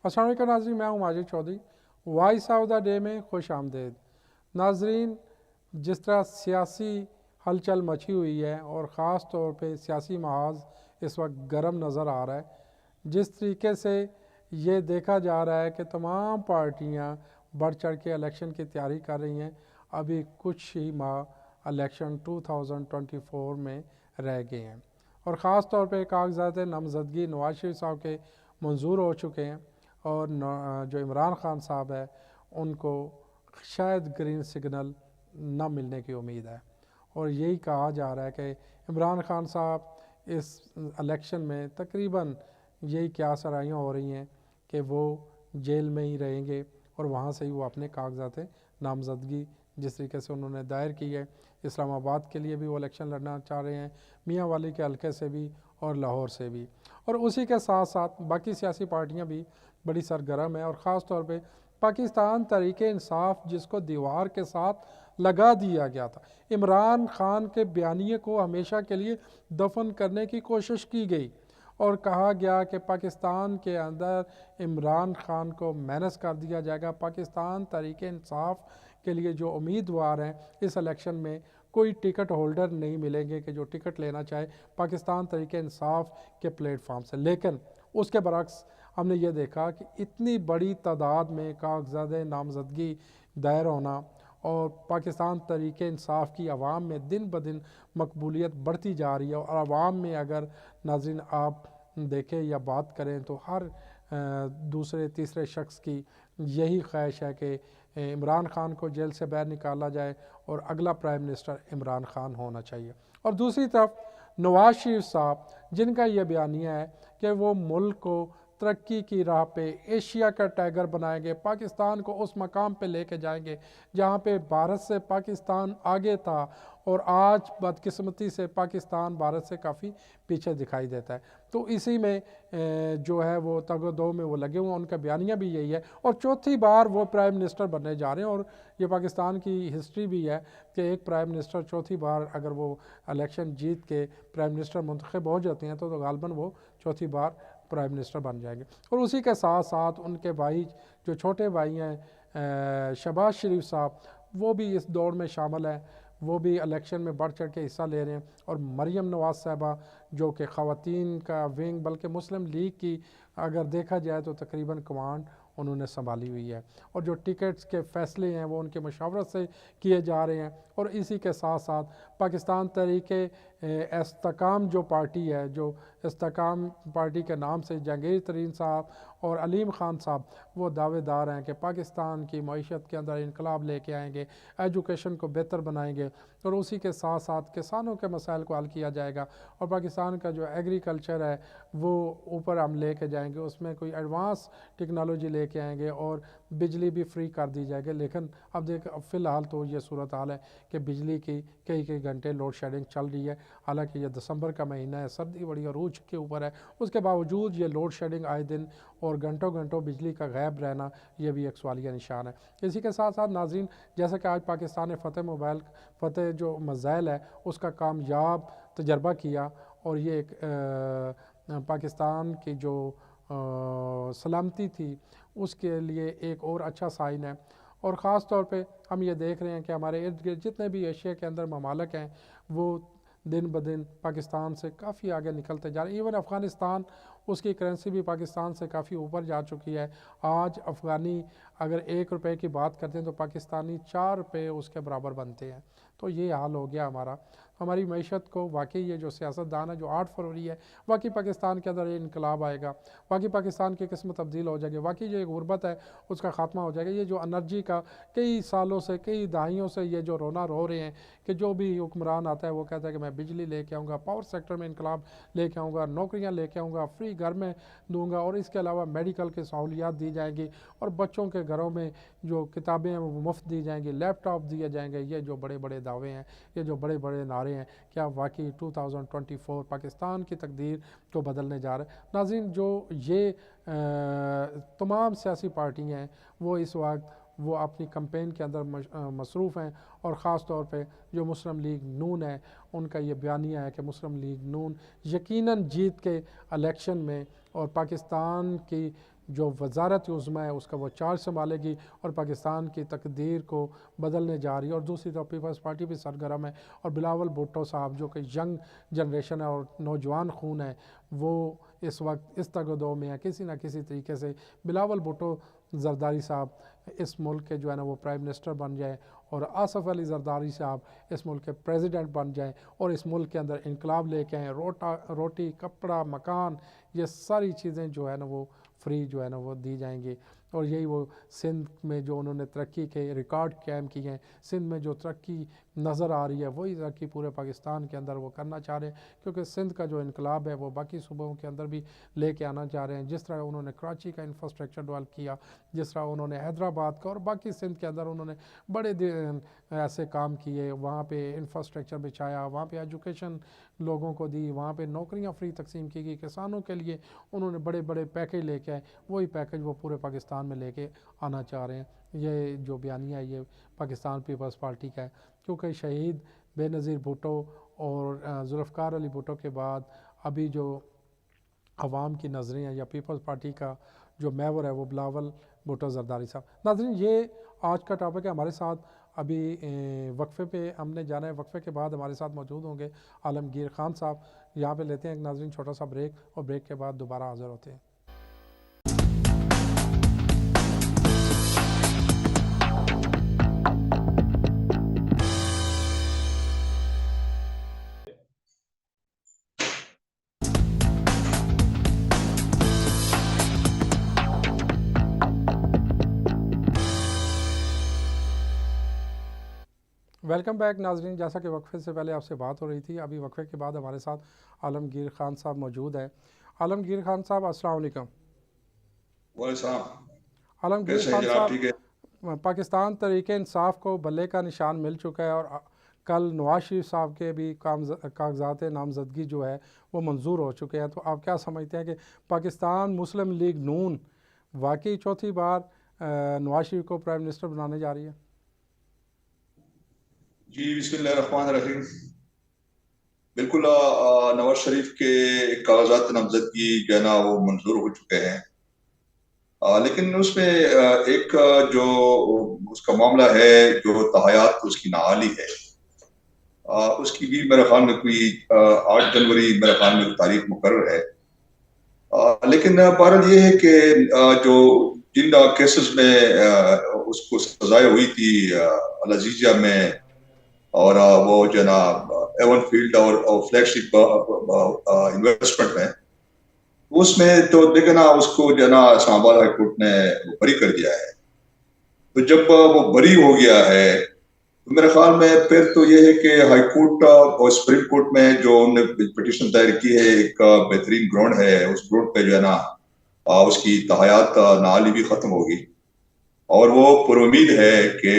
السلام علیکم ناظرین، میں ہوں Majid Chaudhry. Voice of the day میں خوش آمدید ناظرین۔ جس طرح سیاسی ہلچل مچی ہوئی ہے اور خاص طور پہ سیاسی محاذ اس وقت گرم نظر آ رہا ہے، جس طریقے سے یہ دیکھا جا رہا ہے کہ تمام پارٹیاں بڑھ چڑھ کے الیکشن کی تیاری کر رہی ہیں۔ ابھی کچھ ہی ماہ الیکشن 2024 میں رہ گئے ہیں اور خاص طور پہ کاغذات نامزدگی نواز شریف صاحب کے منظور ہو چکے ہیں، اور جو عمران خان صاحب ہے ان کو شاید گرین سگنل نہ ملنے کی امید ہے، اور یہی کہا جا رہا ہے کہ عمران خان صاحب اس الیکشن میں تقریباً یہی کیا سرائیاں ہو رہی ہیں کہ وہ جیل میں ہی رہیں گے، اور وہاں سے ہی وہ اپنے کاغذات نامزدگی جس طریقے سے انہوں نے دائر کی ہے، اسلام آباد کے لیے بھی وہ الیکشن لڑنا چاہ رہے ہیں، میاں والی کے حلقے سے بھی اور لاہور سے بھی، اور اسی کے ساتھ ساتھ باقی سیاسی پارٹیاں بھی بڑی سرگرم ہیں، اور خاص طور پہ پاکستان تحریک انصاف جس کو دیوار کے ساتھ لگا دیا گیا تھا۔ عمران خان کے بیانیے کو ہمیشہ کے لیے دفن کرنے کی کوشش کی گئی اور کہا گیا کہ پاکستان کے اندر عمران خان کو مینس کر دیا جائے گا۔ پاکستان تحریک انصاف کے لیے جو امیدوار ہیں اس الیکشن میں کوئی ٹکٹ ہولڈر نہیں ملیں گے کہ جو ٹکٹ لینا چاہے پاکستان تحریک انصاف کے پلیٹ فارم سے، لیکن اس کے برعکس ہم نے یہ دیکھا کہ اتنی بڑی تعداد میں کاغذات نامزدگی دائر ہونا اور پاکستان تحریک انصاف کی عوام میں دن بدن مقبولیت بڑھتی جا رہی ہے، اور عوام میں اگر ناظرین آپ دیکھیں یا بات کریں تو ہر دوسرے تیسرے شخص کی یہی خواہش ہے کہ عمران خان کو جیل سے باہر نکالا جائے اور اگلا پرائم منسٹر عمران خان ہونا چاہیے۔ اور دوسری طرف نواز شریف صاحب جن کا یہ بیانیہ ہے کہ وہ ملک کو ترقی کی راہ پہ ایشیا کا ٹائیگر بنائیں گے، پاکستان کو اس مقام پہ لے کے جائیں گے جہاں پہ بھارت سے پاکستان آگے تھا، اور آج بدقسمتی سے پاکستان بھارت سے کافی پیچھے دکھائی دیتا ہے، تو اسی میں جو ہے وہ تگ و دو میں وہ لگے ہوئے ہیں۔ ان کا بیانیہ بھی یہی ہے، اور چوتھی بار وہ پرائم منسٹر بننے جا رہے ہیں، اور یہ پاکستان کی ہسٹری بھی ہے کہ ایک پرائم منسٹر چوتھی بار اگر وہ الیکشن جیت کے پرائم منسٹر منتخب ہو جاتے ہیں تو غالباً وہ چوتھی بار پرائم منسٹر بن جائیں گے۔ اور اسی کے ساتھ ساتھ ان کے بھائی جو چھوٹے بھائی ہیں شہباز شریف صاحب، وہ بھی اس دوڑ میں شامل ہیں، وہ بھی الیکشن میں بڑھ چڑھ کے حصہ لے رہے ہیں، اور مریم نواز صاحبہ جو کہ خواتین کا ونگ بلکہ مسلم لیگ کی اگر دیکھا جائے تو تقریباً کمانڈ انہوں نے سنبھالی ہوئی ہے، اور جو ٹکٹس کے فیصلے ہیں وہ ان کے مشاورت سے کیے جا رہے ہیں۔ اور اسی کے ساتھ ساتھ پاکستان تحریک استحکام جو پارٹی ہے، جو استحکام پارٹی کے نام سے جہانگیر ترین صاحب اور علیم خان صاحب وہ دعوے دار ہیں کہ پاکستان کی معیشت کے اندر انقلاب لے کے آئیں گے، ایجوکیشن کو بہتر بنائیں گے، اور اسی کے ساتھ ساتھ کسانوں کے مسائل کو حل کیا جائے گا، اور پاکستان کا جو ایگریکلچر ہے وہ اوپر ہم لے کے جائیں گے، اس میں کوئی ایڈوانس ٹیکنالوجی لے کے آئیں گے، اور بجلی بھی فری کر دی جائے گی۔ لیکن اب فی الحال تو یہ صورتحال ہے کہ بجلی کی کئی گھنٹے لوڈ شیڈنگ چل رہی ہے، حالانکہ یہ دسمبر کا مہینہ ہے، سردی بڑی عروج کے اوپر ہے، اس کے باوجود یہ لوڈ شیڈنگ آئے دن اور گھنٹوں بجلی کا غائب رہنا یہ بھی ایک سوالیہ نشان ہے۔ اسی کے ساتھ ساتھ ناظرین، جیسا کہ آج پاکستان نے فتح جو میزائل ہے اس کا کامیاب تجربہ کیا، اور یہ ایک پاکستان کی جو سلامتی تھی اس کے لیے ایک اور اچھا سائن ہے، اور خاص طور پہ ہم یہ دیکھ رہے ہیں کہ ہمارے ارد گرد جتنے بھی ایشیا کے اندر ممالک ہیں وہ دن بدن پاکستان سے کافی آگے نکلتے جا رہے ہیں۔ ایون افغانستان، اس کی کرنسی بھی پاکستان سے کافی اوپر جا چکی ہے۔ آج افغانی اگر 1 روپے کی بات کرتے ہیں تو پاکستانی 4 روپے اس کے برابر بنتے ہیں، تو یہ حال ہو گیا ہماری معیشت کو۔ واقعی یہ جو سیاستدان ہے جو 8 فروری ہے، واقعی پاکستان کے اندر یہ انقلاب آئے گا، واقعی پاکستان کی قسمت تبدیل ہو جائے گی، واقعی جو غربت ہے اس کا خاتمہ ہو جائے گا۔ یہ جو انرجی کا کئی سالوں سے کئی دہائیوں سے یہ جو رونا رو رہے ہیں کہ جو بھی حکمران آتا ہے وہ کہتا ہے کہ میں بجلی لے کے آؤں گا، پاور سیکٹر میں انقلاب لے کے آؤں گا، نوکریاں لے کے آؤں گا، فری گھر میں دوں گا، اور اس کے علاوہ میڈیکل کی سہولیات دی جائیں گی، اور بچوں کے گھروں میں جو کتابیں ہیں وہ مفت دی جائیں گی، لیپ ٹاپ دیے جائیں گے۔ یہ جو بڑے بڑے دعوے ہیں، یہ جو بڑے بڑے نعرے ہیں، کیا واقعی 2024 پاکستان کی تقدیر کو بدلنے جا رہے ہیں؟ ناظرین، جو یہ تمام سیاسی پارٹیاں ہیں وہ اس وقت وہ اپنی کمپین کے اندر مصروف ہیں، اور خاص طور پہ جو مسلم لیگ نون ہے ان کا یہ بیانیہ ہے کہ مسلم لیگ نون یقیناً جیت کے الیکشن میں اور پاکستان کی جو وزارت عظمیٰ ہے اس کا وہ چارج سنبھالے گی اور پاکستان کی تقدیر کو بدلنے جا رہی ہے. اور دوسری طرف پیپلز پارٹی بھی سرگرم ہے اور بلاول بھٹو صاحب جو کہ ینگ جنریشن ہے اور نوجوان خون ہے وہ اس وقت اس تگدو میں ہے. کسی نہ کسی طریقے سے بلاول بھٹو زرداری صاحب اس ملک کے جو ہے نا وہ پرائم منسٹر بن جائیں اور آصف علی زرداری صاحب اس ملک کے پریزیڈنٹ بن جائیں اور اس ملک کے اندر انقلاب لے کے آئیں. روٹی کپڑا مکان یہ ساری چیزیں جو ہے نا وہ فری جو ہے نا وہ دی جائیں گی. اور یہی وہ سندھ میں جو انہوں نے ترقی کے ریکارڈ قائم کیے ہیں, سندھ میں جو ترقی نظر آ رہی ہے وہی ترقی پورے پاکستان کے اندر وہ کرنا چاہ رہے ہیں, کیونکہ سندھ کا جو انقلاب ہے وہ باقی صوبوں کے اندر بھی لے کے آنا چاہ رہے ہیں. جس طرح انہوں نے کراچی کا انفراسٹرکچر ڈیولپ کیا, جس طرح انہوں نے حیدرآباد کا اور باقی سندھ کے اندر انہوں نے بڑے ایسے کام کیے, وہاں پہ انفراسٹرکچر بچھایا, وہاں پہ ایجوکیشن لوگوں کو دی, وہاں پہ نوکریاں فری تقسیم کی گئی کسانوں کے لیے, انہوں نے بڑے بڑے پیکیج لے کے آئے, وہی پیکیج وہ پورے پاکستان میں لے کے آنا چاہ رہے ہیں. یہ جو بیانیہ ہے یہ پاکستان پیپلز پارٹی کا ہے, کیونکہ شہید بے نظیر بھٹو اور ذوالفقار علی بھٹو کے بعد ابھی جو عوام کی نظریں ہیں یا پیپلز پارٹی کا جو محور ہے وہ بلاول بھٹو زرداری صاحب. ناظرین یہ آج کا ٹاپک ہے. ہمارے ساتھ ابھی وقفے پہ ہم نے جانا ہے, وقفے کے بعد ہمارے ساتھ موجود ہوں گے عالمگیر خان صاحب. یہاں پہ لیتے ہیں ایک ناظرین چھوٹا سا بریک اور بریک کے بعد دوبارہ حاضر ہوتے ہیں. ویلکم بیک ناظرین. جیسا کہ وقفے سے پہلے آپ سے بات ہو رہی تھی, ابھی وقفے کے بعد ہمارے ساتھ عالمگیر خان صاحب موجود ہیں. عالمگیر خان صاحب السلام علیکم. عالمگیر خان صاحب, پاکستان تحریک انصاف کو بلے کا نشان مل چکا ہے اور کل نواز شریف صاحب کے بھی کاغذات نامزدگی جو ہے وہ منظور ہو چکے ہیں. تو آپ کیا سمجھتے ہیں کہ پاکستان مسلم لیگ نون واقعی چوتھی بار نواز شریف کو پرائم منسٹر بنانے جا رہی ہے؟ جی بسم اللہ الرحمن الرحیم. بالکل نواز شریف کے کاغذات نامزدگی جو ہے نا وہ منظور ہو چکے ہیں, لیکن اس میں ایک جو اس کا معاملہ ہے جو تحایات اس کی نااہلی ہے, اس کی بھی میرے خیال میں کوئی 8 جنوری میرے خیال میں تاریخ مقرر ہے. لیکن بہرحال یہ ہے کہ جو جن کیسز میں اس کو سزائیں ہوئی تھی العزیزیہ میں اور وہ جو ہے نا ایون فیلڈ اور فلیگ شپ انویسٹمنٹ میں, اس میں تو دیکھیں نا اس کو جو ہے نا اسلام آباد ہائی کورٹ نے بری کر دیا ہے. تو جب وہ بری ہو گیا ہے تو میرے خیال میں پھر تو یہ ہے کہ ہائی کورٹ اور سپریم کورٹ میں جو انہوں نے پٹیشن دائر کی ہے ایک بہترین گراؤنڈ ہے, اس گراؤنڈ پہ جو ہے نا اس کی تحایات نااہلی بھی ختم ہوگی اور وہ پر امید ہے کہ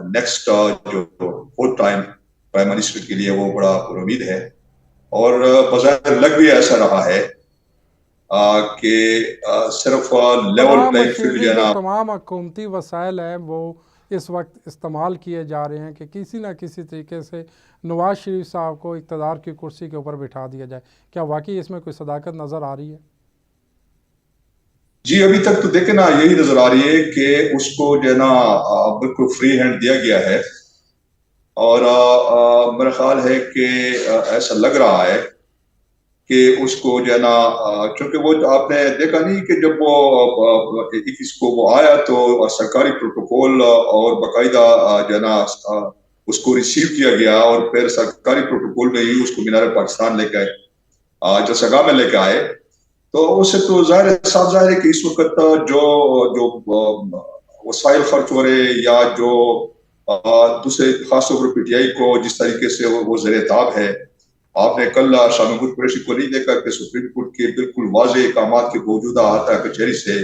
نیکسٹ جو فورتھ ٹائم پرائم منسٹر کے لیے وہ بڑا پر امید ہے. اور بظاہر لگ بھی ایسا رہا ہے کہ صرف لیول پلینگ فیلڈ جو ہے نا تمام حکومتی وسائل ہیں وہ اس وقت استعمال کیے جا رہے ہیں کہ کسی نہ کسی طریقے سے نواز شریف صاحب کو اقتدار کی کرسی کے اوپر بٹھا دیا جائے. کیا واقعی اس میں کوئی صداقت نظر آ رہی ہے؟ جی ابھی تک تو دیکھیں نا یہی نظر آ رہی ہے کہ اس کو جو ہے نا بالکل فری ہینڈ دیا گیا ہے, اور میرا خیال ہے کہ ایسا لگ رہا ہے کہ اس کو جو ہے نا, چونکہ وہ آپ نے دیکھا نہیں کہ جب وہ اس کو وہ آیا تو سرکاری پروٹوکول اور باقاعدہ جو ہے نا اس کو ریسیو کیا گیا اور پھر سرکاری پروٹوکول میں ہی اس کو مینار پاکستان لے کے آئے, جسگاہ میں لے کے آئے. تو اس سے تو صاف ظاہر ہے کہ اس وقت جو وسائل خرچ ہو رہے یا جو دوسرے خاص طور پر پی ٹی آئی کو جس طریقے سے وہ زیر تاب ہے. آپ نے کل شاہ محمود قریشی کو نہیں دیکھا کہ سپریم کورٹ کے بالکل واضح احکامات کے باوجود آتا کچہری سے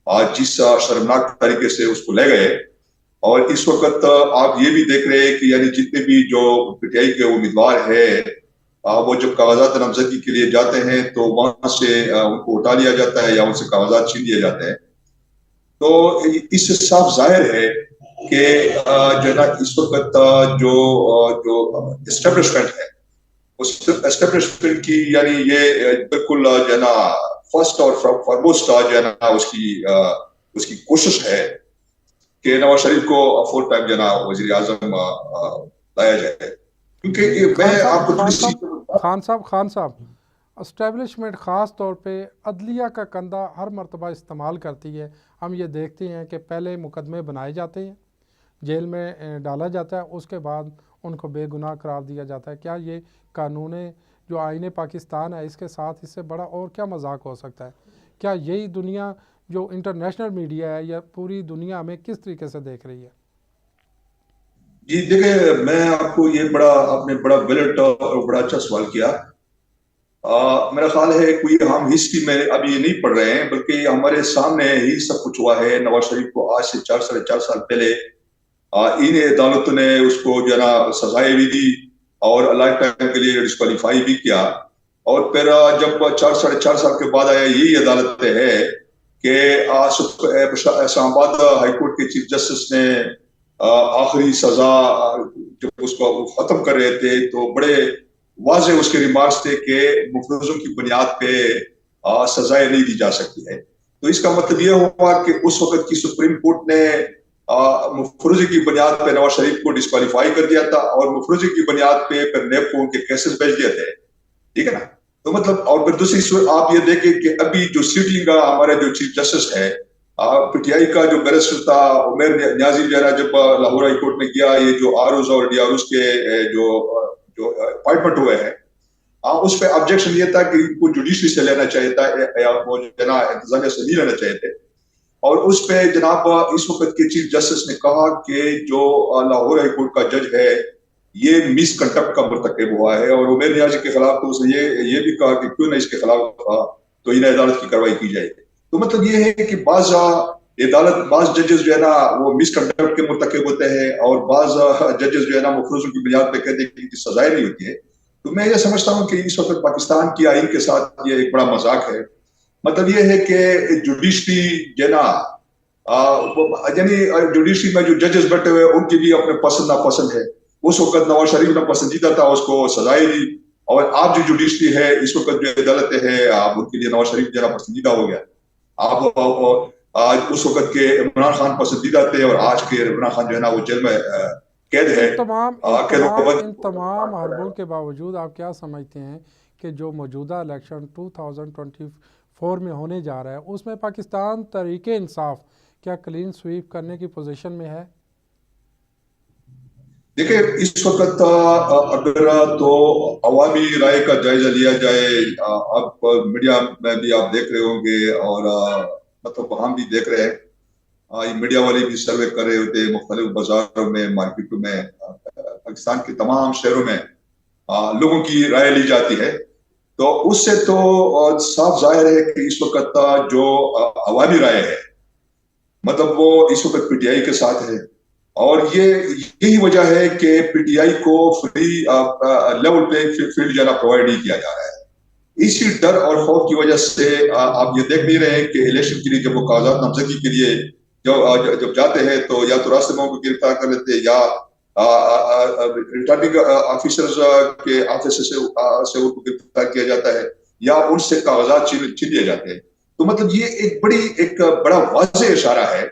آج جس شرمناک طریقے سے اس کو لے گئے. اور اس وقت آپ یہ بھی دیکھ رہے ہیں کہ یعنی جتنے بھی جو پی ٹی آئی کے امیدوار ہے وہ جب کاغذات نامزدگی کے لیے جاتے ہیں تو وہاں سے ان کو اٹھا لیا جاتا ہے یا ان سے کاغذات چھین لیے جاتے ہیں. تو اس سے صاف ظاہر ہے کہ جو ہے نا اس وقت جو اسٹیبلشمنٹ ہے اس اسٹیبلشمنٹ کی یعنی یہ بالکل جو ہے نا فرسٹ اور فارموسٹ جو ہے نا اس کی کوشش ہے کہ نواز شریف کو فل ٹائم جو ہے نا وزیر اعظم لایا جائے. کیونکہ میں آپ کو تھوڑی سی خان صاحب اسٹیبلشمنٹ خاص طور پہ عدلیہ کا کندھا ہر مرتبہ استعمال کرتی ہے. ہم یہ دیکھتے ہیں کہ پہلے مقدمے بنائے جاتے ہیں، جیل میں ڈالا جاتا ہے، اس کے بعد ان کو بے گناہ قرار دیا جاتا ہے. کیا یہ قانون جو آئین پاکستان ہے اس کے ساتھ اس سے بڑا اور کیا مذاق ہو سکتا ہے؟ کیا یہی دنیا جو انٹرنیشنل میڈیا ہے یا پوری دنیا ہمیں کس طریقے سے دیکھ رہی ہے؟ جی دیکھیں، میں آپ کو یہ آپ نے بڑا ویلٹ اور بڑا اچھا سوال کیا. میرا خیال ہے کوئی ہم ہسٹری میں ابھی یہ نہیں پڑھ رہے ہیں، بلکہ ہمارے سامنے ہی سب کچھ ہوا ہے. نواز شریف کو آج سے 4.5 سال پہلے ان عدالتوں نے اس کو جو ہے نا سزائیں بھی دی اور لائف ٹائم کے لیے ڈسکوالیفائی بھی کیا. اور پھر جب 4.5 سال کے بعد آیا یہی عدالت ہے کہ اسلام آباد ہائی کورٹ کے چیف جسٹس نے آخری سزا جب اس کو ختم کر رہے تھے تو بڑے واضح اس کے ریمارکس تھے کہ مفروضوں کی بنیاد پہ سزائیں نہیں دی جا سکتی ہے. تو اس کا مطلب یہ ہوا کہ اس وقت کی سپریم کورٹ نے مفروضے کی بنیاد پہ نواز شریف کو ڈسکوالیفائی کر دیا تھا اور مفروضے کی بنیاد پہ پھر نیب کو ان کے کیسز بھیج دیے تھے. ٹھیک ہے نا؟ تو مطلب اور پھر دوسری آپ یہ دیکھیں کہ ابھی جو سیٹنگ کا ہمارا جو چیف جسٹس ہے پی ٹی آئی کا جو بیرسٹر تھا عمیر نیازی جو ہے نا، جب لاہور ہائی کورٹ میں گیا یہ جو آروز اور ڈی آروز کے جو اپائنٹمنٹ ہوئے ہیں اس پہ آبجیکشن یہ تھا کہ ان کو جوڈیشری سے لینا چاہیے تھا یا وہ جو ہے نا انتظامیہ سے نہیں لینا چاہیے تھے. اور اس پہ جناب اس وقت کے چیف جسٹس نے کہا کہ جو لاہور ہائی کورٹ کا جج ہے یہ مس کنڈکٹ کا مرتکب ہوا ہے. اور عمیر نیازی کے خلاف تو اس نے یہ بھی کہا کہ کیوں نہ اس کے خلاف تو انہیں عدالت کی کارروائی کی جائے. تو مطلب یہ ہے کہ بعض ججز جو ہے نا وہ مس کنڈکٹ کے مرتکب ہوتے ہیں اور بعض ججز جو ہے نا مفروضوں کی بنیاد پہ کہتے ہیں کہ سزائیں نہیں ہوتی ہے. تو میں یہ سمجھتا ہوں کہ اس وقت پاکستان کی آئین کے ساتھ یہ ایک بڑا مذاق ہے. مطلب یہ ہے کہ جوڈیشری جو ہے نا یعنی جوڈیشری میں جو ججز بیٹھے ہوئے ان کی بھی اپنے پسند ناپسند ہے. اس وقت نواز شریف نے پسندیدہ تھا، اس کو سزائیں دی. اور آپ جو جوڈیشری ہے اس وقت جو عدالتیں ہیں آپ ان کے لیے نواز شریف جو ہے پسندیدہ ہو گیا. آپ آج اس وقت کے عمران خان پسندیدہ تھے اور آج کے عمران خان جو ہے نا وہ جیل میں قید ہے. ان تمام حربوں کے باوجود آپ کیا سمجھتے ہیں کہ جو موجودہ الیکشن 2024 میں ہونے جا رہا ہے اس میں پاکستان تحریک انصاف کیا کلین سویپ کرنے کی پوزیشن میں ہے؟ دیکھیں اس وقت اگر تو عوامی رائے کا جائزہ لیا جائے، اب میڈیا میں بھی آپ دیکھ رہے ہوں گے اور مطلب ہم بھی دیکھ رہے ہیں، میڈیا والے بھی سروے کر رہے ہوتے ہیں مختلف بازاروں میں، مارکیٹوں میں، پاکستان کے تمام شہروں میں لوگوں کی رائے لی جاتی ہے. تو اس سے تو صاف ظاہر ہے کہ اس وقت جو عوامی رائے ہے مطلب وہ اس وقت پی ٹی آئی کے ساتھ ہے. اور یہی وجہ ہے کہ پی ٹی آئی کو فری لیول پہ فیلڈ جو ہے پرووائڈ نہیں کیا جا رہا ہے. اسی ڈر اور خوف کی وجہ سے آپ یہ دیکھ نہیں رہے ہیں کہ الیکشن کے لیے جب وہ کاغذات نامزدگی کے لیے جب جاتے ہیں تو یا تو راستے میں کو گرفتار کر لیتے یا ریٹرننگ آفیسرز کے آفس سے ان کو گرفتار کیا جاتا ہے یا ان سے کاغذات چھین لیے جاتے ہیں. تو مطلب یہ ایک بڑا واضح اشارہ ہے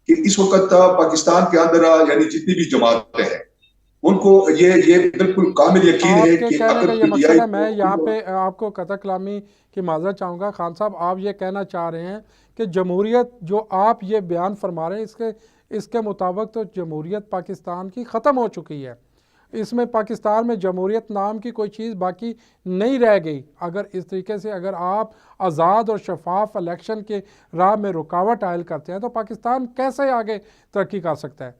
کہ اس وقت پاکستان کے اندر یعنی جتنی بھی جماعتیں ہیں ان کو یہ بالکل کامل یقین ہے کہ اگر یہ مقصد ہے. میں یہاں پہ آپ کو قطع کلامی کی معذرت چاہوں گا. خان صاحب آپ یہ کہنا چاہ رہے ہیں کہ جمہوریت جو آپ یہ بیان فرما رہے ہیں اس کے مطابق تو جمہوریت پاکستان کی ختم ہو چکی ہے. اس میں پاکستان میں جمہوریت نام کی کوئی چیز باقی نہیں رہ گئی. اگر اس طریقے سے اگر آپ آزاد اور شفاف الیکشن کے راہ میں رکاوٹ عائل کرتے ہیں تو پاکستان کیسے آگے ترقی کر سکتا ہے؟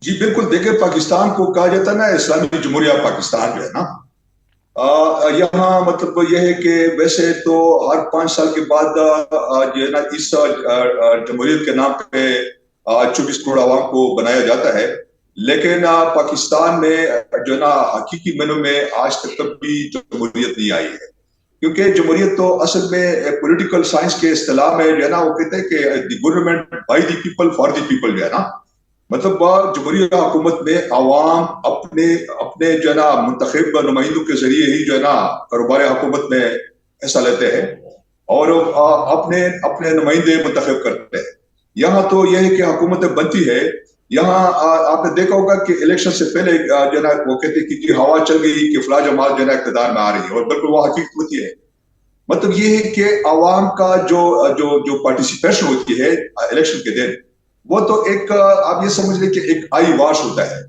جی بالکل، دیکھیں پاکستان کو کہا جاتا ہے نا اسلامی جمہوریہ پاکستان جو ہے نا، یہاں مطلب یہ ہے کہ ویسے تو ہر 5 سال کے بعد جو ہے نا اس جمہوریت کے نام پہ 24 کروڑ عوام کو بنایا جاتا ہے. لیکن پاکستان میں جو ہے نا حقیقی معنوں میں آج تک کبھی جمہوریت نہیں آئی ہے. کیونکہ جمہوریت تو اصل میں پولیٹیکل سائنس کے اصطلاح میں جو ہے نا وہ کہتے ہیں کہ the government by the people for the people جو ہے نا، مطلب جمہوریہ حکومت میں عوام اپنے جو ہے نا منتخب نمائندوں کے ذریعے ہی جو ہے نا کاروبار حکومت میں حصہ لیتے ہیں اور اپنے اپنے نمائندے منتخب کرتے ہیں. یہاں تو یہ ہے کہ حکومت بنتی ہے. یہاں آپ نے دیکھا ہوگا کہ الیکشن سے پہلے جو ہے نا وہ کہتے ہیں کہ جی ہوا چل گئی کہ فلاں جماعت جو ہے نا اقتدار میں آ رہی ہے, اور بالکل وہ حقیقت ہوتی ہے. مطلب یہ ہے کہ عوام کا جو جو جو پارٹیسپیشن ہوتی ہے الیکشن کے دن, وہ تو ایک آپ یہ سمجھ لیں کہ ایک آئی واش ہوتا ہے.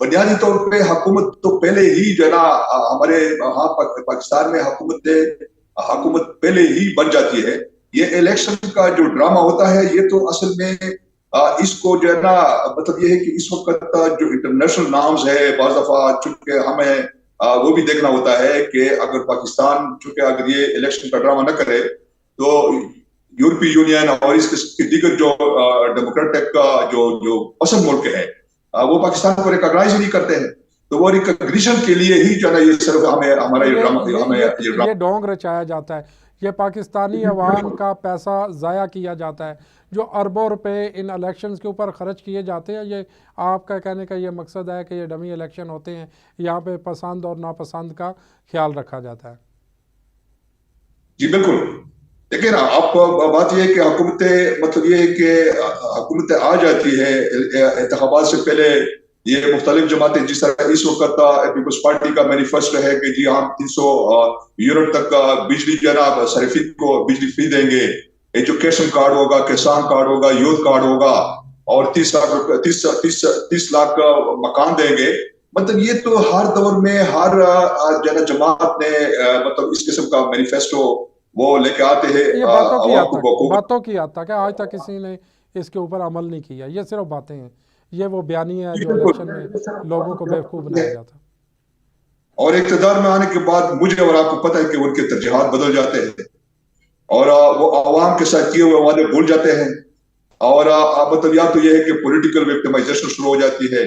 بنیادی طور پہ حکومت تو پہلے ہی جو ہے نا ہمارے ہاں پاکستان میں حکومت پہلے ہی بن جاتی ہے. یہ الیکشن کا جو ڈرامہ ہوتا ہے یہ تو اصل میں اس کو جو ہے نا مطلب یہ ہے کہ اس وقت جو انٹرنیشنل نارمز ہے بعض دفعہ چونکہ ہمیں وہ بھی دیکھنا ہوتا ہے کہ اگر پاکستان چونکہ اگر یہ الیکشن کا ڈرامہ نہ کرے تو یورپی یونین اور اس کے دیگر جو ڈیموکریٹک جو پسند ملک ہے وہ پاکستان کو ریکگنائز نہیں کرتے ہیں. تو وہ ریکگنیشن کے لیے ہی جو ہے نا یہ صرف ہمیں ہمارا یہ ڈرامہ یہ ڈونگ رچایا جاتا ہے. یہ پاکستانی عوام کا پیسہ ضائع کیا جاتا ہے. جو اربوں روپے ان الیکشنز کے اوپر خرچ کیے جاتے ہیں, یہ آپ کا کہنے کا یہ مقصد ہے کہ یہ ڈمی الیکشن ہوتے ہیں, یہاں پہ پسند اور ناپسند کا خیال رکھا جاتا ہے. جی بالکل. دیکھیں نا آپ بات یہ ہے کہ حکومتیں مطلب یہ ہے کہ حکومتیں آ جاتی ہے انتخابات سے پہلے. یہ مختلف جماعتیں جس طرح اس وقت پیپلز پارٹی کا مینیفیسٹو ہے کہ جی ہم 300 یونٹ تک بجلی جو ہے نا صارفین کو بجلی فری دیں گے, ایجوکیشن کارڈ ہوگا, کسان کارڈ ہوگا, یوتھ کارڈ ہوگا, اور 30 لاکھ مکان دیں گے. مطلب یہ تو ہر دور میں ہر جو ہے نا جماعت نے مطلب اس قسم کا مینیفیسٹو وہ لے کے آتے ہیں. یہ باتوں کی حد تک ہے, آج تک کسی نے اس کے اوپر عمل نہیں کیا. یہ صرف باتیں ہیں, یہ وہ بیانیہ ہے جو الیکشن میں لوگوں کو بیوقوف بنایا جاتا. اور اقتدار میں آنے کے بعد مجھے اور آپ کو پتہ ہے کہ ان کے ترجیحات بدل جاتے ہیں اور وہ عوام کے ساتھ کیے ہوئے وعدے بھول جاتے ہیں. اور مطلب یا تو یہ ہے کہ پولیٹیکل وکٹمائزیشن شروع ہو جاتی ہے,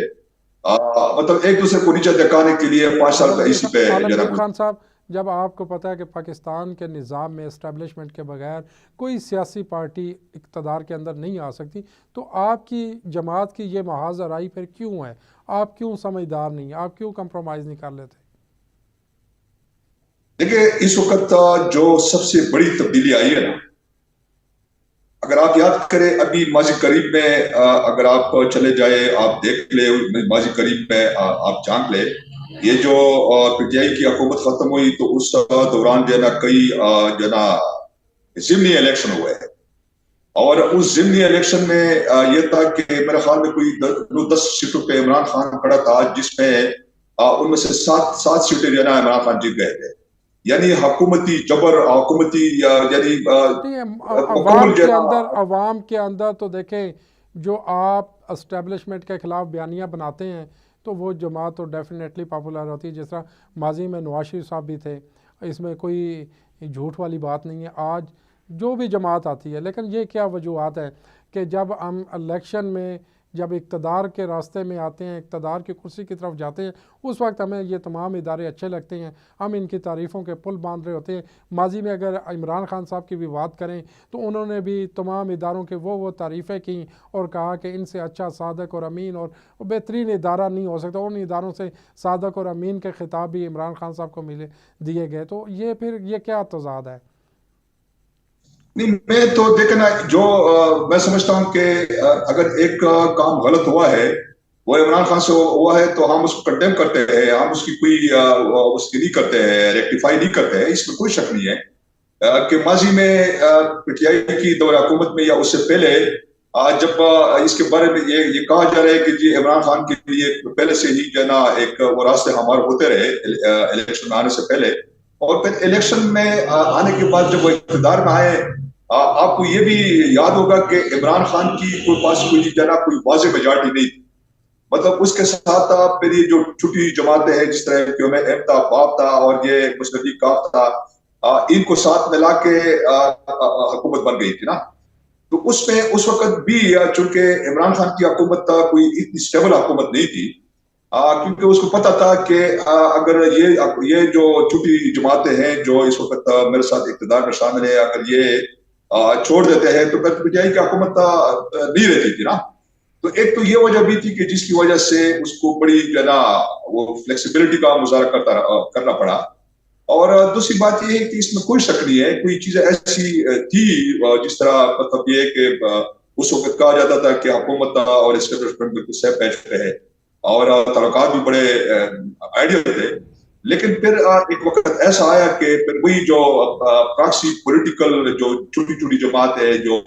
مطلب ایک دوسرے کو نیچے دکھانے کے لیے 5 سال کا اسی پہ عالمگیر خان صاحب, جب آپ کو پتہ ہے کہ پاکستان کے نظام میں اسٹیبلشمنٹ کے بغیر کوئی سیاسی پارٹی اقتدار کے اندر نہیں آ سکتی, تو آپ کی جماعت کی یہ محاذ آرائی پھر کیوں ہے؟ آپ کیوں سمجھدار نہیں, آپ کیوں کمپرومائز نہیں کر لیتے؟ دیکھیں اس وقت جو سب سے بڑی تبدیلی آئی ہے نا, اگر آپ یاد کریں ابھی ماضی قریب میں اگر آپ چلے جائے آپ دیکھ لیں ماضی قریب میں آپ جان لیں, یہ جو پی ٹی آئی کی حکومت ختم ہوئی تو اس دوران جو ہے نا کئی جو ہے نا ضمنی الیکشن ہوئے ہیں. اور اس ضمنی الیکشن میں یہ تھا کہ میرے خیال میں کوئی 10 سیٹوں پہ عمران خان کھڑا تھا, جس میں ان میں سے 7 سیٹیں جو ہے نا عمران خان جیت گئے تھے. یعنی حکومتی جبر, حکومتی یعنی عوام کے اندر تو دیکھیں جو آپ اسٹیبلشمنٹ کے خلاف بیانیاں بناتے ہیں تو وہ جماعت تو ڈیفینیٹلی پاپولر ہوتی ہے. جس طرح ماضی میں نواز شریف صاحب بھی تھے, اس میں کوئی جھوٹ والی بات نہیں ہے. آج جو بھی جماعت آتی ہے, لیکن یہ کیا وجوہات ہے کہ جب ہم الیکشن میں جب اقتدار کے راستے میں آتے ہیں, اقتدار کی کرسی کی طرف جاتے ہیں, اس وقت ہمیں یہ تمام ادارے اچھے لگتے ہیں, ہم ان کی تعریفوں کے پل باندھ رہے ہوتے ہیں. ماضی میں اگر عمران خان صاحب کی بھی بات کریں تو انہوں نے بھی تمام اداروں کے وہ تعریفیں کیں اور کہا کہ ان سے اچھا صادق اور امین اور بہترین ادارہ نہیں ہو سکتا. ان اداروں سے صادق اور امین کے خطاب بھی عمران خان صاحب کو دیے گئے. تو یہ پھر یہ کیا تضاد ہے؟ نہیں, میں تو دیکھنا جو میں سمجھتا ہوں کہ اگر ایک کام غلط ہوا ہے وہ عمران خان سے ہوا ہے تو ہم اس کو کنڈیم کرتے ہیں, ہم اس کی کوئی اس کی نہیں کرتے ہیں, ریکٹیفائی نہیں کرتے ہیں. اس میں کوئی شک نہیں ہے کہ ماضی میں پی ٹی آئی کی دور حکومت میں یا اس سے پہلے جب اس کے بارے میں یہ کہا جا رہا ہے کہ جی عمران خان کے لیے پہلے سے ہی جو ہے نا ایک وہ راستے ہمارے ہوتے رہے الیکشن میں آنے سے پہلے, اور پھر الیکشن میں آنے کے بعد جب وہ اقتدار میں آئے آپ کو یہ بھی یاد ہوگا کہ عمران خان کی کوئی پاس کوئی جنا کوئی واضح میجارٹی نہیں تھی. مطلب اس کے ساتھ پھر یہ جو چھوٹی جماعتیں ہیں جس طرح کہ ایم تھا, باب تھا اور یہ مسلم لیگ کاف تھا, ان کو ساتھ ملا کے حکومت بن گئی تھی نا. تو اس میں اس وقت بھی چونکہ عمران خان کی حکومت کوئی اتنی اسٹیبل حکومت نہیں تھی, کیونکہ اس کو پتا تھا کہ اگر یہ جو چھوٹی جماعتیں ہیں جو اس وقت میرے ساتھ اقتدار میں شامل ہے, اگر یہ چھوڑ دیتے ہیں تو پی ٹی آئی کی حکومت نہیں رہتی تھی نا. تو ایک تو یہ وجہ بھی تھی کہ جس کی وجہ سے اس کو بڑی جو ہے نا وہ فلیکسیبلٹی کا مظاہرہ کرنا پڑا. اور دوسری بات یہ ہے کہ اس میں کوئی شک نہیں ہے، کوئی چیزیں ایسی تھی جس طرح مطلب یہ کہ اس وقت کہا جاتا تھا کہ حکومت اور اسٹیبلشمنٹ بالکل سہ پیچ رہے اور تعلقات بھی بڑے آئیڈیل تھے، لیکن پھر ایک وقت ایسا آیا کہ پھر وہی جو پراکسی پولیٹیکل جو چھوٹی چھوٹی جماعت ہے جو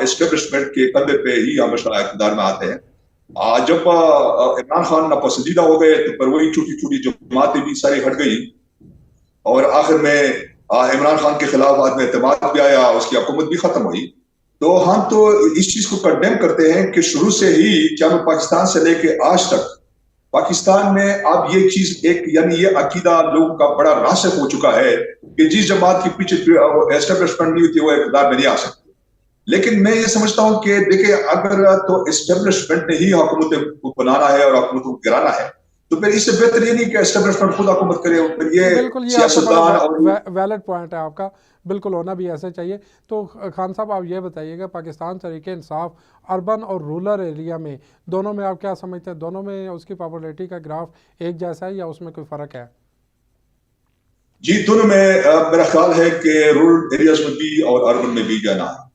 اسٹیبلشمنٹ کے کندھے پہ ہی ہمیشہ اقتدار میں آتے ہیں، جب عمران خان ناپسندیدہ ہو گئے تو پھر وہی چھوٹی چھوٹی جماعتیں بھی ساری ہٹ گئی، اور آخر میں عمران خان کے خلاف عدم اعتماد بھی آیا، اس کی حکومت بھی ختم ہوئی۔ تو ہم تو اس چیز کو کنڈیم کرتے ہیں کہ شروع سے ہی چاہے پاکستان سے لے کے آج تک پاکستان میں اب یہ چیز ایک یعنی یہ عقیدہ لوگوں کا بڑا راسخ ہو چکا ہے کہ جس جماعت کے پیچھے اسٹیبلشمنٹ نہیں ہوتی وہ اقتدار میں نہیں آ سکتی۔ لیکن میں یہ سمجھتا ہوں کہ دیکھیں اگر تو اسٹیبلشمنٹ نے ہی حکومت کو بنانا ہے اور حکومت کو گرانا ہے تو پھر اس سے بہتر یہ نہیں کہ اسٹیبلشمنٹ خود حکومت کرے، پھر یہ بالکل، یہ آپ کا سیاستدان اور بڑا ویلڈ پوائنٹ ہے آپ کا، بالکل ہونا بھی ایسے چاہیے۔ تو خان صاحب آپ یہ بتائیے گا پاکستان تحریک انصاف اربن اور رورل ایریا میں دونوں میں آپ کیا سمجھتے ہیں، دونوں میں اس کی پاپولیٹی کا گراف ایک جیسا ہے یا اس میں کوئی فرق ہے؟ جی دونوں میں میرا خیال ہے کہ رورل ایریاز میں بھی اور اربن میں بھی جانا ہے۔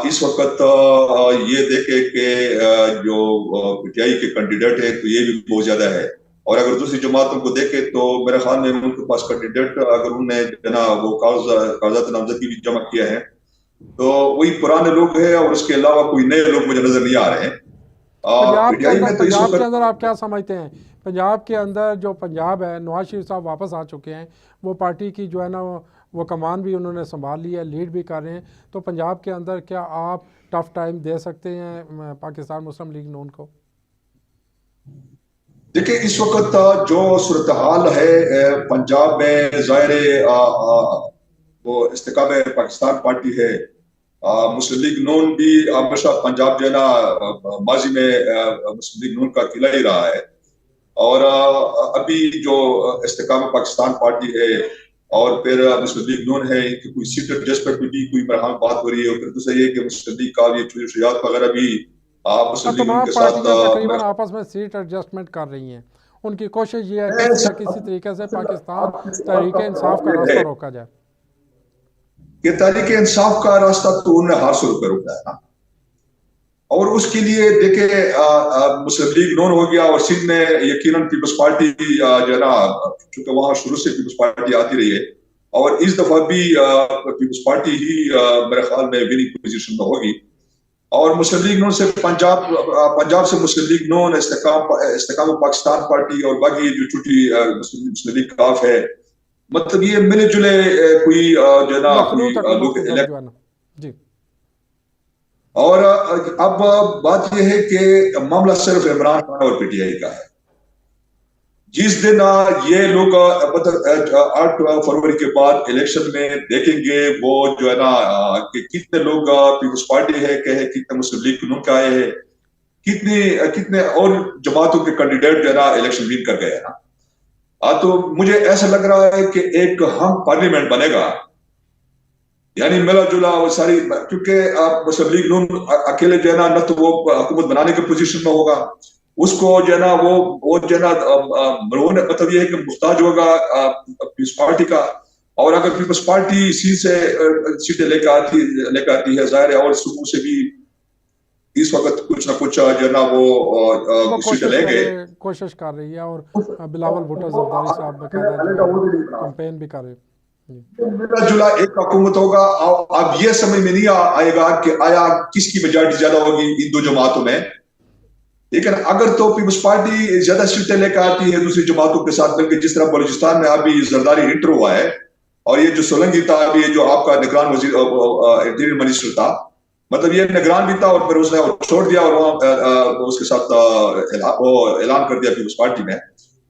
اس وقت یہ دیکھیں کہ جو پی ٹی آئی کے کینڈیڈیٹ ہیں تو یہ بھی بہت زیادہ ہے، اور اگر دوسری جماعتوں کو دیکھیں تو میرے خیال میں ان کے پاس کینڈیڈیٹ اگر انہوں نے وہ کاغذات نامزدگی بھی جمع کیا ہے تو وہی پرانے لوگ ہیں، اور اس کے علاوہ کوئی نئے لوگ مجھے نظر نہیں آ رہے ہیں پی ٹی آئی میں۔ تو اس پنجاب کے وقت اندر آپ کیا سمجھتے ہیں، پنجاب کے اندر جو پنجاب ہے، نواز شریف صاحب واپس آ چکے ہیں، وہ پارٹی کی جو ہے نا وہ کمان بھی انہوں نے سنبھال لی ہے، لیڈ بھی کر رہے ہیں، تو پنجاب کے اندر کیا آپ ٹف ٹائم دے سکتے ہیں پاکستان مسلم لیگ نون کو؟ دیکھیں اس وقت جو صورتحال ہے پنجاب میں، ظاہر وہ استحکام پاکستان پارٹی ہے، مسلم لیگ نون بھی ہمیشہ پنجاب جو ہے نا ماضی میں مسلم لیگ نون کا قلعہ ہی رہا ہے، اور ابھی جو استحکام پاکستان پارٹی ہے اور پھر مسلم لیگ نون ہے کہ کوئی سیٹ ایڈجسٹمنٹ میں بھی کوئی مرحلہ بات ہو رہی ہے، اور پھر دوسرا یہ کہ مسلم لیگ کا یہ شجاعت وغیرہ بھی مسلم لیگ نون تمام کے ساتھ پارٹیاں تقریباً آپس میں سیٹ ایڈجسٹمنٹ کر رہی ہیں، ان کی کوشش یہ ہے کسی نہ کسی طریقے سے پاکستان تحریک انصاف کا راستہ روکا جائے کہ تحریک انصاف کا راستہ تو انہیں ہار سو روپے روکا ہے نا، اور اس کے لیے دیکھیں مسلم لیگ نون ہو گیا، اور سندھ میں یقیناً پیپلز پارٹی جو ہے نا چونکہ وہاں شروع سے پیپلز پارٹی آتی رہی ہے، اور اس دفعہ بھی پیپلز پارٹی ہی میرے خیال میں وننگ پوزیشن میں ہوگی، اور مسلم لیگ نون سے پنجاب سے مسلم لیگ نون، استحکام پاکستان پارٹی اور باقی جو چھوٹی مسلم لیگ کاف ہے، مطلب یہ ملے جلے کوئی جو ہے نا کوئی مخلوط حکومت لوگ کو گھر جو ہے نا۔ جی اور اب بات یہ ہے کہ معاملہ صرف عمران خان اور پی ٹی آئی کا ہے۔ جس دن یہ لوگ 8 فروری کے بعد الیکشن میں دیکھیں گے وہ جو ہے نا کہ کتنے لوگ پیپلز پارٹی ہے کہ کتنے مسلم لیگ نون کا آئے ہیں، کتنے اور جماعتوں کے کینڈیڈیٹ جو ہے نا الیکشن ون کر گئے ہیں نا، تو مجھے ایسا لگ رہا ہے کہ ایک ہم پارلیمنٹ بنے گا، یعنی ملا جلا وہ ساری، کیونکہ مسلم لیگ نون اکیلے جو ہے نا تو وہ حکومت بنانے کے پوزیشن میں ہوگا، اس کو جو ہے نا وہ جو ہے نا مطلب یہ ہے کہ محتاج ہوگا پیپلز پارٹی کا، اور اگر پیپلز پارٹی سیٹیں لے کے آتی ہے ظاہر ہے، اور صوبوں سے بھی اس وقت کچھ نہ کچھ جو ہے نا وہ سیٹیں لیں گے، کوشش کر رہی ہے، اور بلاول بھٹو زرداری صاحب باقاعدہ جو ہے کمپین بھی کر رہے ہیں۔ ملا جلا ایک حکومت ہوگا۔ اب یہ سمجھ میں نہیں آئے گا کہ آیا کس کی میجارٹی زیادہ ہوگی ان دو جماعتوں میں، لیکن اگر تو پیپلز پارٹی زیادہ سیٹیں لے کے آتی ہے دوسری جماعتوں کے ساتھ مل کے، جس طرح بلوچستان میں ابھی زرداری انٹر ہوا ہے، اور یہ جو سولنگی تھا ابھی جو آپ کا نگران وزیر انٹیریئر منسٹر تھا، مطلب یہ نگران بھی تھا اور پھر اس نے چھوڑ دیا، اور وہاں اس کے ساتھ اعلان کر دیا پیپلز پارٹی میں،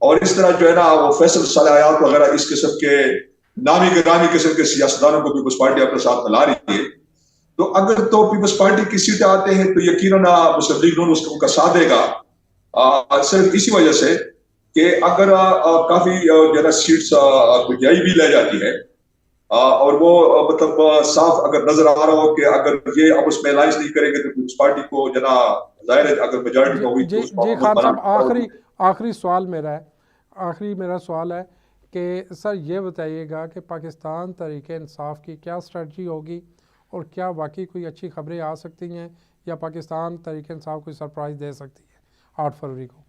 اور اس طرح جو ہے نا وہ فیصل صلاحیات وغیرہ اس قسم کے نامی گرامی قسم کے سیاستدانوں کو پیپلز پارٹی اپنے ساتھ ملا رہی ہے۔ تو اگر تو پیپلز پارٹی کی سیٹیں آتے ہیں تو یقیناً مسلم لیگ نون اس کا ساتھ دے گا، صرف اسی وجہ سے کہ اگر کافی جو ہے نا سیٹس پی ٹی آئی بھی لے جاتی ہے، اور وہ مطلب صاف اگر نظر آ رہا ہو کہ اگر یہ اب اس میں الائنس نہیں کریں گے تو پیپلز پارٹی کو جو ہے نا ظاہر ہے اگر میجارٹی میں ہوئی تو اس کو جی خان صاحب، آخری سوال میرا ہے، آخری میرا سوال ہے کہ سر یہ بتائیے گا کہ پاکستان تحریک انصاف کی کیا اسٹریٹجی ہوگی اور کیا واقعی کوئی اچھی خبریں آ سکتی ہیں یا پاکستان تحریک انصاف کوئی سرپرائز دے سکتی ہے 8 فروری کو؟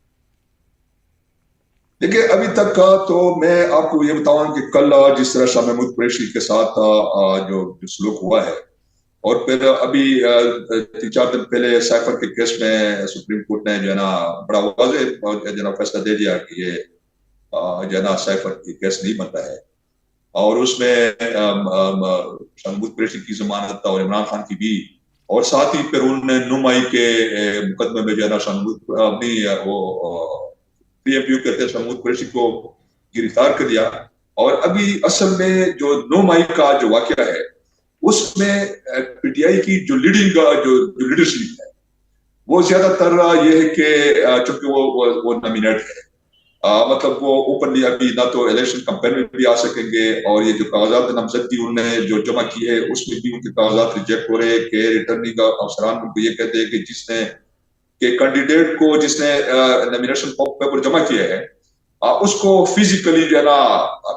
دیکھیے ابھی تک کا تو میں آپ کو یہ بتاؤں کہ کل جس طرح شاہ محمود قریشی کے ساتھ جو سلوک ہوا ہے، اور پھر ابھی 3-4 دن پہلے سائفر کے کیس میں سپریم کورٹ نے جو ہے نا بڑا واضح جو ہے نا فیصلہ دے دیا کہ یہ جو ہے نا سائفر کی کیس نہیں بنتا ہے، اور اس میں شاہ محمود قریشی کی ضمانت اور عمران خان کی بھی، اور ساتھ ہی پھر انہوں نے 9 مئی کے مقدمے میں جو ہے نا شاہ محمود اپنی وہ پی ایم یو کہتے ہیں شاہ محمود قریشی کو گرفتار کر دیا۔ اور ابھی اصل میں جو 9 مئی کا جو واقعہ ہے اس میں پی ٹی آئی کی جو لیڈرشپ ہے وہ زیادہ تر یہ ہے کہ چونکہ وہ نامینیٹ ہے، مطلب وہ اوپنلی ابھی نہ تو الیکشن کمپین میں بھی آ سکیں گے، اور یہ جو کاغذات نامزدگی انہوں نے جو جمع کی ہے اس میں بھی ان کے کاغذات ریجیکٹ ہو رہے کہ ریٹرننگ افسران کو یہ کہتے ہیں کہ جس نے کہ کینڈیڈیٹ کو جس نے نامینیشن پیپر جمع کیا ہے اس کو فزیکلی جو ہے نا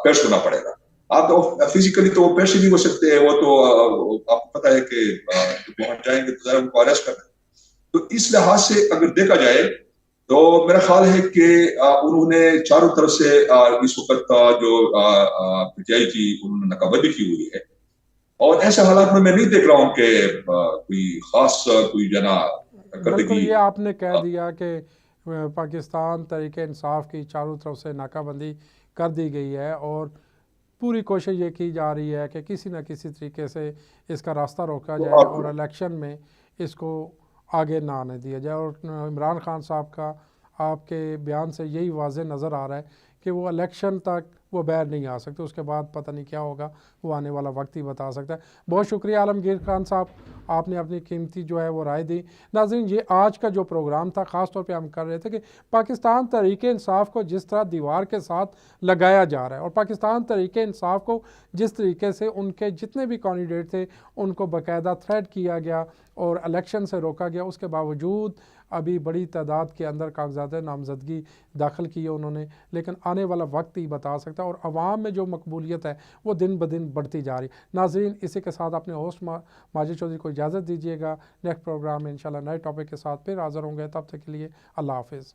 پیش ہونا پڑے گا۔ آپ تو فزیکلی تو وہ پیش ہی نہیں ہو سکتے، وہ تو آپ کو پتا ہے کہ وہاں جائیں گے تو ذرا ان کو اریسٹ کرنا ہے۔ تو اس لحاظ سے اگر دیکھا جائے تو میرا خیال ہے کہ انہوں نے چاروں طرف سے اس وقت جو پی ٹی آئی کی انہوں نے ناکابندی کی ہوئی ہے، اور ایسے حالات میں نہیں دیکھ رہا ہوں کہ کوئی خاص کوئی جنا بالکل یہ آپ نے کہہ دیا کہ پاکستان تحریک انصاف کی چاروں طرف سے ناکہ بندی کر دی گئی ہے، اور پوری کوشش یہ کی جا رہی ہے کہ کسی نہ کسی طریقے سے اس کا راستہ روکا جائے اور الیکشن میں اس کو آگے نہ آنے دیا جائے۔ اور عمران خان صاحب کا آپ کے بیان سے یہی واضح نظر آ رہا ہے کہ وہ الیکشن تک وہ باہر نہیں آ سکتے، اس کے بعد پتہ نہیں کیا ہوگا، وہ آنے والا وقت ہی بتا سکتا ہے۔ بہت شکریہ عالمگیر خان صاحب، آپ نے اپنی قیمتی جو ہے وہ رائے دی۔ ناظرین یہ آج کا جو پروگرام تھا خاص طور پہ ہم کر رہے تھے کہ پاکستان تحریک انصاف کو جس طرح دیوار کے ساتھ لگایا جا رہا ہے، اور پاکستان تحریک انصاف کو جس طریقے سے ان کے جتنے بھی کینڈیڈیٹ تھے ان کو باقاعدہ تھریٹ کیا گیا اور الیکشن سے روکا گیا، اس کے باوجود ابھی بڑی تعداد کے اندر کاغذات نامزدگی داخل کی ہے انہوں نے، لیکن آنے والا وقت ہی بتا سکتا ہے، اور عوام میں جو مقبولیت ہے وہ دن بدن بڑھتی جا رہی۔ ناظرین اسی کے ساتھ اپنے ہوسٹ ماجد چودھری کو اجازت دیجیے گا، نیکسٹ پروگرام میں انشاءاللہ نئے ٹاپک کے ساتھ پھر حاضر ہوں گے، تب تک کے لیے اللہ حافظ۔